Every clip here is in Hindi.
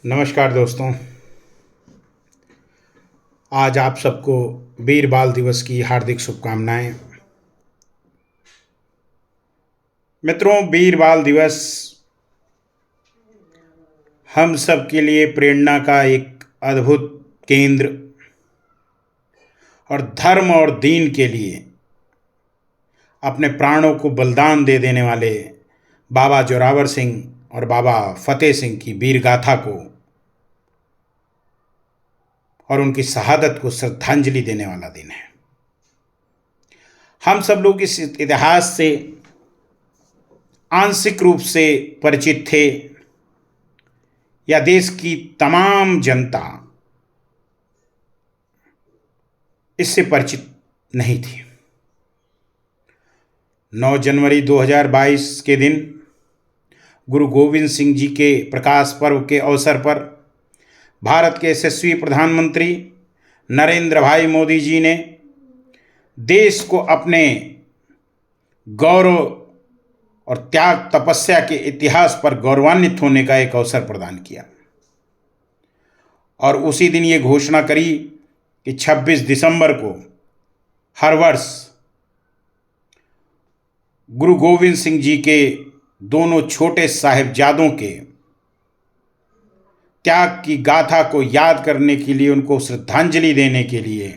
नमस्कार दोस्तों। आज आप सबको वीर बाल दिवस की हार्दिक शुभकामनाएं। मित्रों, वीर बाल दिवस हम सब के लिए प्रेरणा का एक अद्भुत केंद्र और धर्म और दीन के लिए अपने प्राणों को बलिदान दे देने वाले बाबा जोरावर सिंह और बाबा फतेह सिंह की वीर गाथा को और उनकी शहादत को श्रद्धांजलि देने वाला दिन है। हम सब लोग इस इतिहास से आंशिक रूप से परिचित थे या देश की तमाम जनता इससे परिचित नहीं थी। 9 जनवरी 2022 के दिन गुरु गोविंद सिंह जी के प्रकाश पर्व के अवसर पर भारत के यशस्वी प्रधानमंत्री नरेंद्र भाई मोदी जी ने देश को अपने गौरव और त्याग तपस्या के इतिहास पर गौरवान्वित होने का एक अवसर प्रदान किया और उसी दिन ये घोषणा करी कि 26 दिसंबर को हर वर्ष गुरु गोविंद सिंह जी के दोनों छोटे साहिबजादों के त्याग की गाथा को याद करने के लिए, उनको श्रद्धांजलि देने के लिए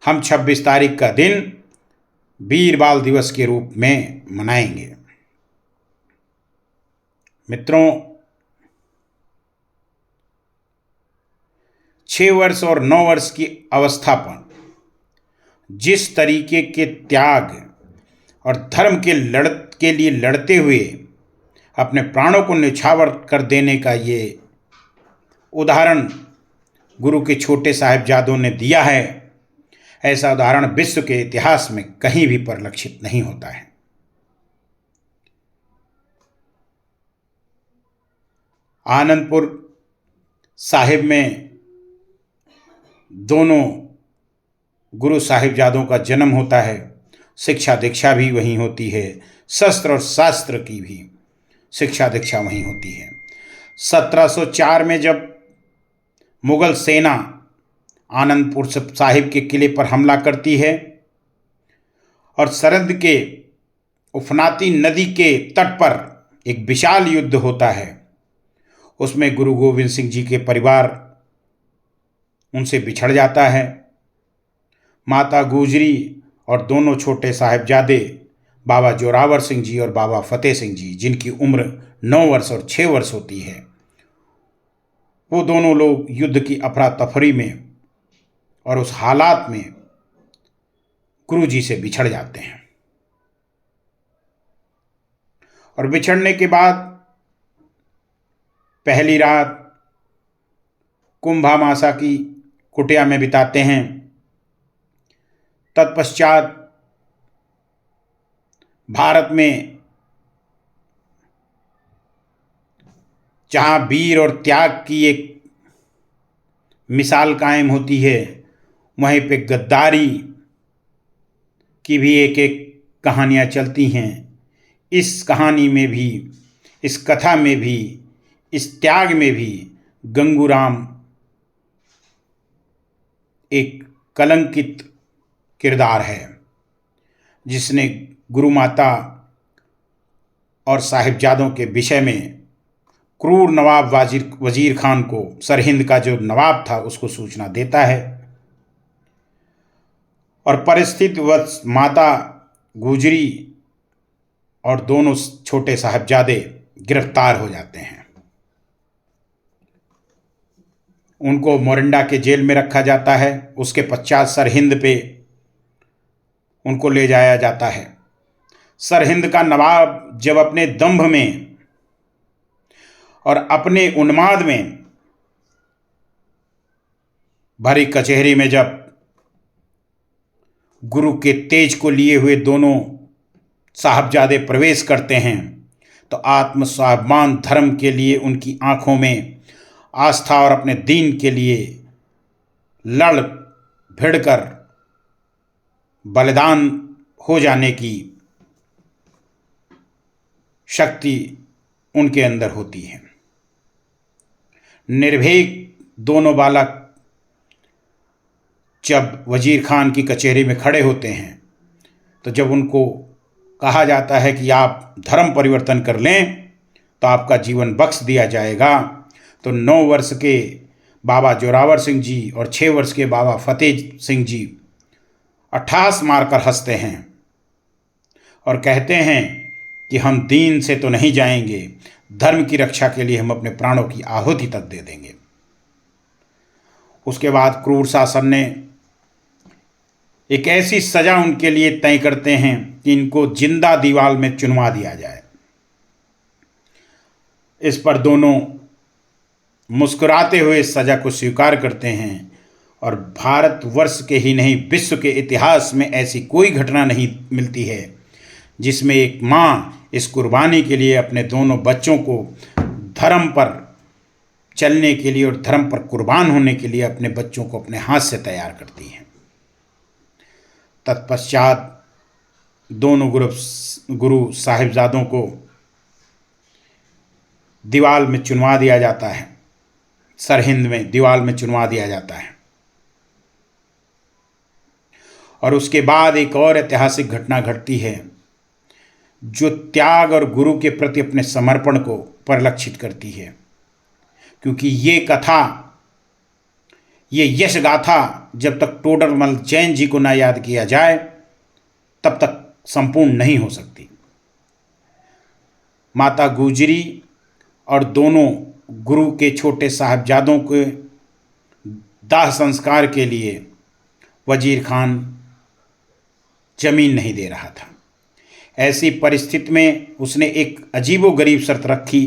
हम 26 तारीख का दिन वीर बाल दिवस के रूप में मनाएंगे। मित्रों, 6 वर्ष और 9 वर्ष की अवस्था पर जिस तरीके के त्याग और धर्म के लिए लड़ते हुए अपने प्राणों को न्यौछावर कर देने का ये उदाहरण गुरु के छोटे साहिबजादों ने दिया है, ऐसा उदाहरण विश्व के इतिहास में कहीं भी परिलक्षित नहीं होता है। आनंदपुर साहिब में दोनों गुरु साहिबजादों का जन्म होता है, शिक्षा दीक्षा भी वहीं होती है, शस्त्र और शास्त्र की भी शिक्षा दीक्षा वहीं होती है। 1704 में जब मुगल सेना आनंदपुर साहिब के किले पर हमला करती है और सरहद के उफनाती नदी के तट पर एक विशाल युद्ध होता है, उसमें गुरु गोविंद सिंह जी के परिवार उनसे बिछड़ जाता है। माता गुजरी और दोनों छोटे साहिबजादे बाबा जोरावर सिंह जी और बाबा फतेह सिंह जी, जिनकी उम्र 9 वर्ष और 6 वर्ष होती है, वो दोनों लोग युद्ध की अफरा तफरी में और उस हालात में गुरु जी से बिछड़ जाते हैं। और बिछड़ने के बाद पहली रात कुंभामासा की कुटिया में बिताते हैं। तत्पश्चात भारत में जहाँ वीर और त्याग की एक मिसाल कायम होती है, वहीं पे गद्दारी की भी एक एक कहानियाँ चलती हैं। इस कहानी में भी, इस कथा में भी, इस त्याग में भी गंगूराम एक कलंकित किरदार है, जिसने गुरु माता और साहिबजादों के विषय में क्रूर नवाब वजीर खान को, सरहिंद का जो नवाब था, उसको सूचना देता है और परिस्थितिवश माता गुजरी और दोनों छोटे साहिबजादे गिरफ्तार हो जाते हैं। उनको मोरिंडा के जेल में रखा जाता है। उसके पश्चात सरहिंद पे उनको ले जाया जाता है। सरहिंद का नवाब जब अपने दंभ में और अपने उन्माद में भरी कचहरी में जब गुरु के तेज को लिए हुए दोनों साहबजादे प्रवेश करते हैं, तो आत्मस्वाभिमान धर्म के लिए उनकी आंखों में आस्था और अपने दीन के लिए लड़ भिड़कर बलिदान हो जाने की शक्ति उनके अंदर होती है। निर्भीक दोनों बालक जब वजीर खान की कचहरी में खड़े होते हैं तो जब उनको कहा जाता है कि आप धर्म परिवर्तन कर लें तो आपका जीवन बख्श दिया जाएगा, तो 9 वर्ष के बाबा जोरावर सिंह जी और 6 वर्ष के बाबा फतेह सिंह जी अट्ठास मारकर हंसते हैं और कहते हैं कि हम दीन से तो नहीं जाएंगे, धर्म की रक्षा के लिए हम अपने प्राणों की आहुति तक दे देंगे। उसके बाद क्रूर शासन ने एक ऐसी सजा उनके लिए तय करते हैं कि इनको जिंदा दीवार में चुनवा दिया जाए। इस पर दोनों मुस्कुराते हुए इस सजा को स्वीकार करते हैं और भारतवर्ष के ही नहीं विश्व के इतिहास में ऐसी कोई घटना नहीं मिलती है जिसमें एक माँ इस कुर्बानी के लिए अपने दोनों बच्चों को धर्म पर चलने के लिए और धर्म पर कुर्बान होने के लिए अपने बच्चों को अपने हाथ से तैयार करती है। तत्पश्चात दोनों गुरु साहिबजादों को दीवाल में चुनवा दिया जाता है, सरहिंद में दीवाल में चुनवा दिया जाता है। और उसके बाद एक और ऐतिहासिक घटना घटती है जो त्याग और गुरु के प्रति अपने समर्पण को परिलक्षित करती है, क्योंकि ये कथा, ये यश गाथा जब तक टोडरमल जैन जी को ना याद किया जाए तब तक संपूर्ण नहीं हो सकती। माता गुजरी और दोनों गुरु के छोटे साहबजादों के दाह संस्कार के लिए वजीर खान जमीन नहीं दे रहा था। ऐसी परिस्थिति में उसने एक अजीबोगरीब शर्त रखी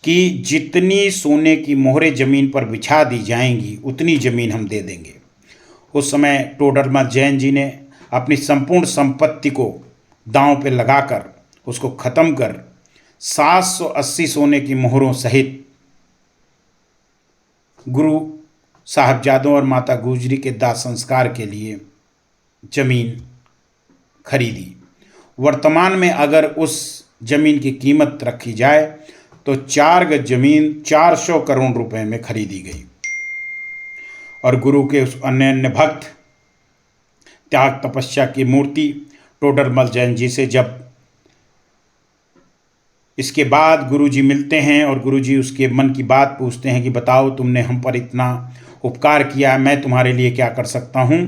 कि जितनी सोने की मोहरें ज़मीन पर बिछा दी जाएंगी उतनी ज़मीन हम दे देंगे। उस समय टोडरमल जैन जी ने अपनी संपूर्ण संपत्ति को दांव पे लगाकर उसको ख़त्म कर 780 सोने की मोहरों सहित गुरु साहबजादों और माता गुजरी के दाह संस्कार के लिए ज़मीन खरीदी। वर्तमान में अगर उस ज़मीन की कीमत रखी जाए तो 4 गज ज़मीन 400 करोड़ रुपए में खरीदी गई। और गुरु के उस अनन्य भक्त त्याग तपस्या की मूर्ति टोडरमल जैन जी से जब इसके बाद गुरुजी मिलते हैं और गुरुजी उसके मन की बात पूछते हैं कि बताओ तुमने हम पर इतना उपकार किया, मैं तुम्हारे लिए क्या कर सकता हूँ।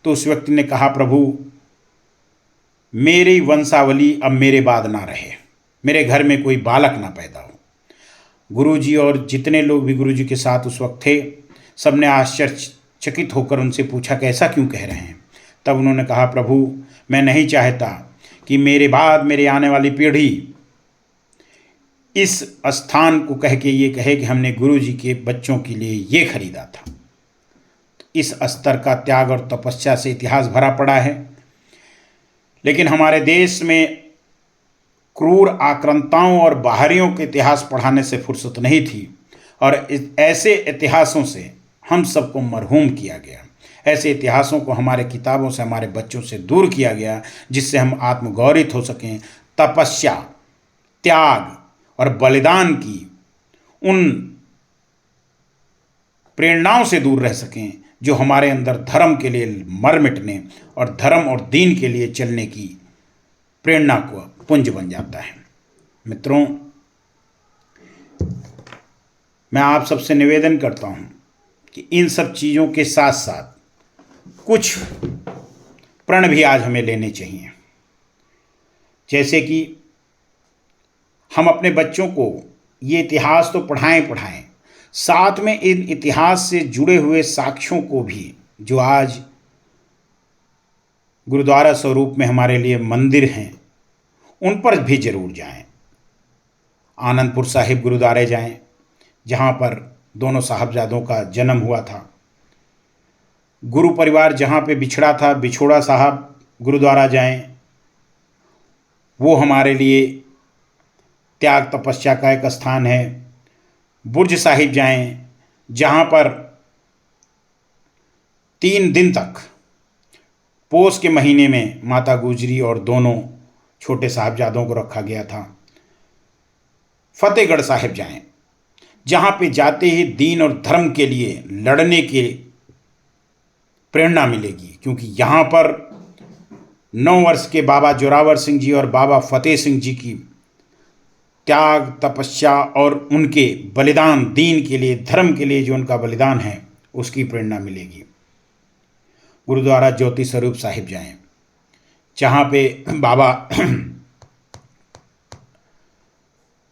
तो उस व्यक्ति ने कहा, प्रभु मेरी वंशावली अब मेरे बाद ना रहे, मेरे घर में कोई बालक ना पैदा हो। गुरुजी और जितने लोग भी गुरुजी के साथ उस वक्त थे सबने आश्चर्यचकित होकर उनसे पूछा कि ऐसा क्यों कह रहे हैं। तब उन्होंने कहा, प्रभु मैं नहीं चाहता कि मेरे बाद मेरे आने वाली पीढ़ी इस स्थान को कह के ये कहे कि हमने गुरुजी के बच्चों के लिए ये खरीदा था। इस स्तर का त्याग और तपस्या से इतिहास भरा पड़ा है। लेकिन हमारे देश में क्रूर आक्रांताओं और बाहरियों के इतिहास पढ़ाने से फुर्सत नहीं थी और ऐसे इतिहासों से हम सबको मरहूम किया गया। ऐसे इतिहासों को हमारे किताबों से, हमारे बच्चों से दूर किया गया जिससे हम आत्मगौरवित हो सकें, तपस्या, त्याग और बलिदान की उन प्रेरणाओं से दूर रह सकें जो हमारे अंदर धर्म के लिए मर मिटने और धर्म और दीन के लिए चलने की प्रेरणा को पुंज बन जाता है। मित्रों, मैं आप सबसे निवेदन करता हूं कि इन सब चीज़ों के साथ साथ कुछ प्रण भी आज हमें लेने चाहिए। जैसे कि हम अपने बच्चों को ये इतिहास तो पढ़ाएं, साथ में इन इतिहास से जुड़े हुए साक्ष्यों को भी, जो आज गुरुद्वारा स्वरूप में हमारे लिए मंदिर हैं, उन पर भी जरूर जाएं। आनंदपुर साहिब गुरुद्वारे जाएं, जहाँ पर दोनों साहबजादों का जन्म हुआ था। गुरु परिवार जहाँ पे बिछड़ा था, बिछोड़ा साहब गुरुद्वारा जाएं, वो हमारे लिए त्याग तपस्या का एक स्थान है। बुर्ज साहिब जाएं, जहाँ पर 3 दिन तक पोष के महीने में माता गुजरी और दोनों छोटे साहबजादों को रखा गया था। फतेहगढ़ साहिब जाएं, जहाँ पे जाते ही दीन और धर्म के लिए लड़ने की प्रेरणा मिलेगी, क्योंकि यहाँ पर 9 वर्ष के बाबा जोरावर सिंह जी और बाबा फतेह सिंह जी की त्याग, तपस्या और उनके बलिदान, दीन के लिए, धर्म के लिए जो उनका बलिदान है, उसकी प्रेरणा मिलेगी। गुरुद्वारा ज्योति स्वरूप साहिब जाएं, जहाँ पे बाबा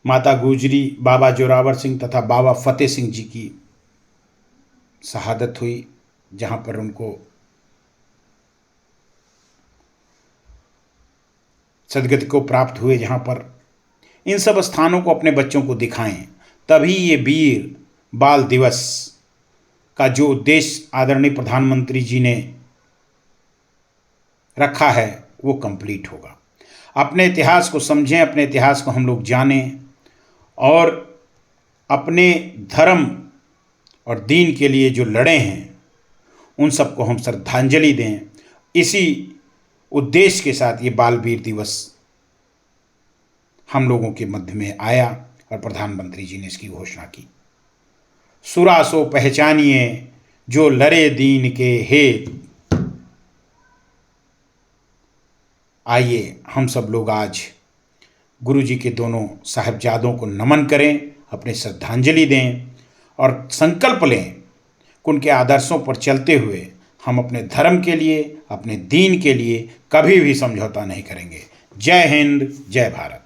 माता गुजरी, बाबा जोरावर सिंह तथा बाबा फतेह सिंह जी की शहादत हुई, जहाँ पर उनको सदगति को प्राप्त हुए, जहाँ पर इन सब स्थानों को अपने बच्चों को दिखाएं, तभी ये वीर बाल दिवस का जो उद्देश्य आदरणीय प्रधानमंत्री जी ने रखा है वो कंप्लीट होगा। अपने इतिहास को समझें, अपने इतिहास को हम लोग जानें और अपने धर्म और दीन के लिए जो लड़े हैं उन सबको हम श्रद्धांजलि दें। इसी उद्देश्य के साथ ये बाल वीर दिवस हम लोगों के मध्य में आया और प्रधानमंत्री जी ने इसकी घोषणा की। सुरा सो पहचानिए जो लड़े दीन के हेत। आइए हम सब लोग आज गुरु जी के दोनों साहिबजादों को नमन करें, अपनी श्रद्धांजलि दें और संकल्प लें कि उनके आदर्शों पर चलते हुए हम अपने धर्म के लिए, अपने दीन के लिए कभी भी समझौता नहीं करेंगे। जय हिंद, जय भारत।